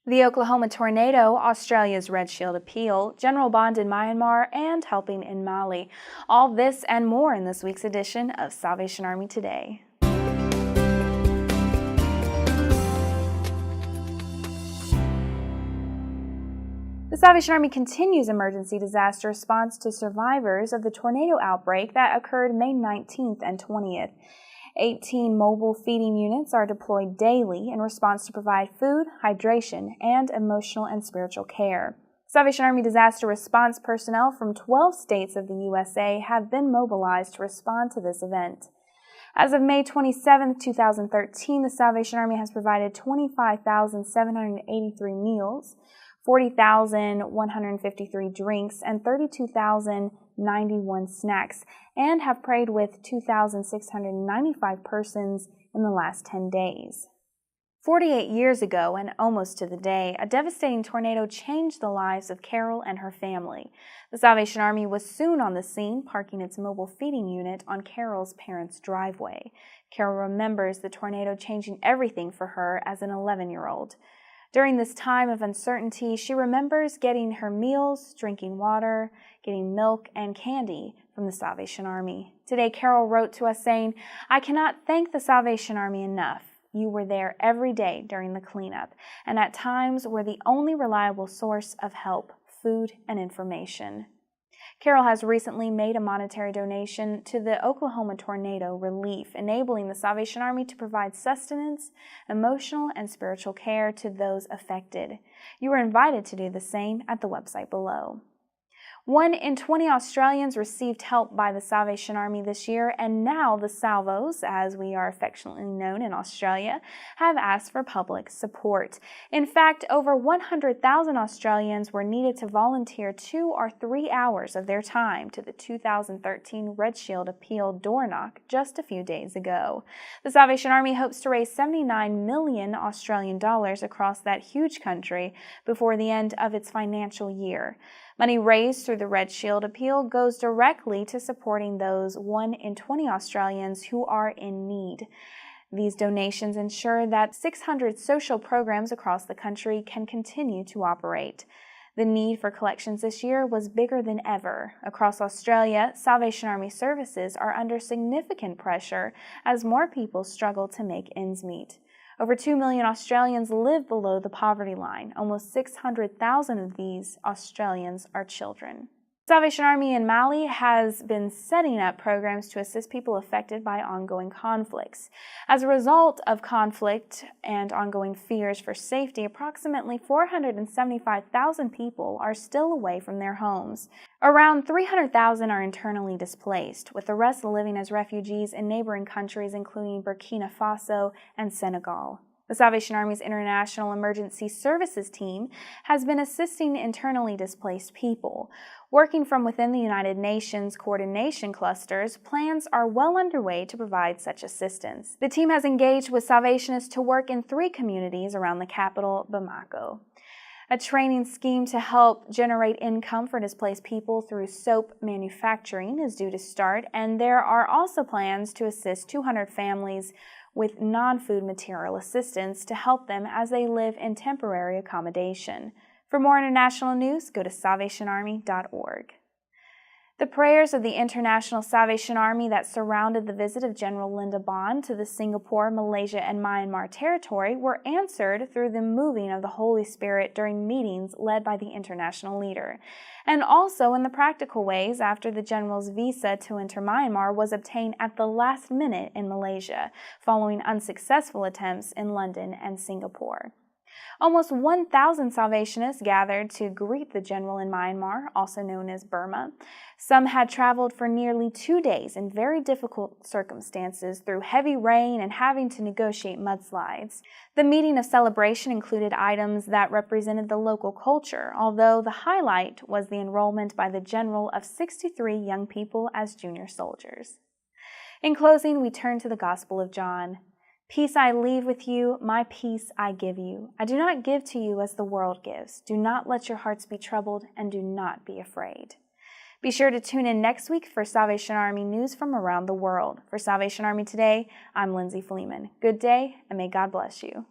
The Oklahoma tornado, Australia's Red Shield appeal, general bond in Myanmar, and helping in Mali. All this and more in this week's edition of Salvation Army Today. The Salvation Army continues emergency disaster response to survivors of the tornado outbreak that occurred May 19th and 20th. 18 mobile feeding units are deployed daily in response to provide food, hydration, and emotional and spiritual care. Salvation Army disaster response personnel from 12 states of the USA have been mobilized to respond to this event. As of May 27, 2013, the Salvation Army has provided 25,783 meals, 40,153 drinks, and 32,091 snacks, and have prayed with 2,695 persons in the last 10 days. 48 years ago, and almost to the day, a devastating tornado changed the lives of Carol and her family. The Salvation Army was soon on the scene, parking its mobile feeding unit on Carol's parents' driveway. Carol remembers the tornado changing everything for her as an 11-year-old. During this time of uncertainty, she remembers getting her meals, drinking water, getting milk and candy from the Salvation Army. Today, Carol wrote to us saying, "I cannot thank the Salvation Army enough. You were there every day during the cleanup, and at times were the only reliable source of help, food, and information." Carol has recently made a monetary donation to the Oklahoma tornado relief, enabling the Salvation Army to provide sustenance, emotional, and spiritual care to those affected. You are invited to do the same at the website below. 1 in 20 Australians received help by the Salvation Army this year, and now the Salvos, as we are affectionately known in Australia, have asked for public support. In fact, over 100,000 Australians were needed to volunteer 2 or 3 hours of their time to the 2013 Red Shield appeal door knock just a few days ago. The Salvation Army hopes to raise 79 million Australian dollars across that huge country before the end of its financial year. Money raised through the Red Shield appeal goes directly to supporting those 1 in 20 Australians who are in need. These donations ensure that 600 social programs across the country can continue to operate. The need for collections this year was bigger than ever. Across Australia, Salvation Army services are under significant pressure as more people struggle to make ends meet. Over 2 million Australians live below the poverty line. Almost 600,000 of these Australians are children. Salvation Army in Mali has been setting up programs to assist people affected by ongoing conflicts. As a result of conflict and ongoing fears for safety, approximately 475,000 people are still away from their homes. Around 300,000 are internally displaced, with the rest living as refugees in neighboring countries including Burkina Faso and Senegal. The Salvation Army's International Emergency Services team has been assisting internally displaced people. Working from within the United Nations coordination clusters, plans are well underway to provide such assistance. The team has engaged with Salvationists to work in 3 communities around the capital, Bamako. A training scheme to help generate income for displaced people through soap manufacturing is due to start, and there are also plans to assist 200 families with non-food material assistance to help them as they live in temporary accommodation. For more international news, go to salvationarmy.org. The prayers of the International Salvation Army that surrounded the visit of General Linda Bond to the Singapore, Malaysia, and Myanmar territory were answered through the moving of the Holy Spirit during meetings led by the international leader, and also in the practical ways after the General's visa to enter Myanmar was obtained at the last minute in Malaysia, following unsuccessful attempts in London and Singapore. Almost 1,000 Salvationists gathered to greet the general in Myanmar, also known as Burma. Some had traveled for nearly 2 days in very difficult circumstances through heavy rain and having to negotiate mudslides. The meeting of celebration included items that represented the local culture, although the highlight was the enrollment by the general of 63 young people as junior soldiers. In closing, we turn to the Gospel of John. "Peace I leave with you, my peace I give you. I do not give to you as the world gives. Do not let your hearts be troubled, and do not be afraid." Be sure to tune in next week for Salvation Army news from around the world. For Salvation Army Today, I'm Lindsay Fleeman. Good day, and may God bless you.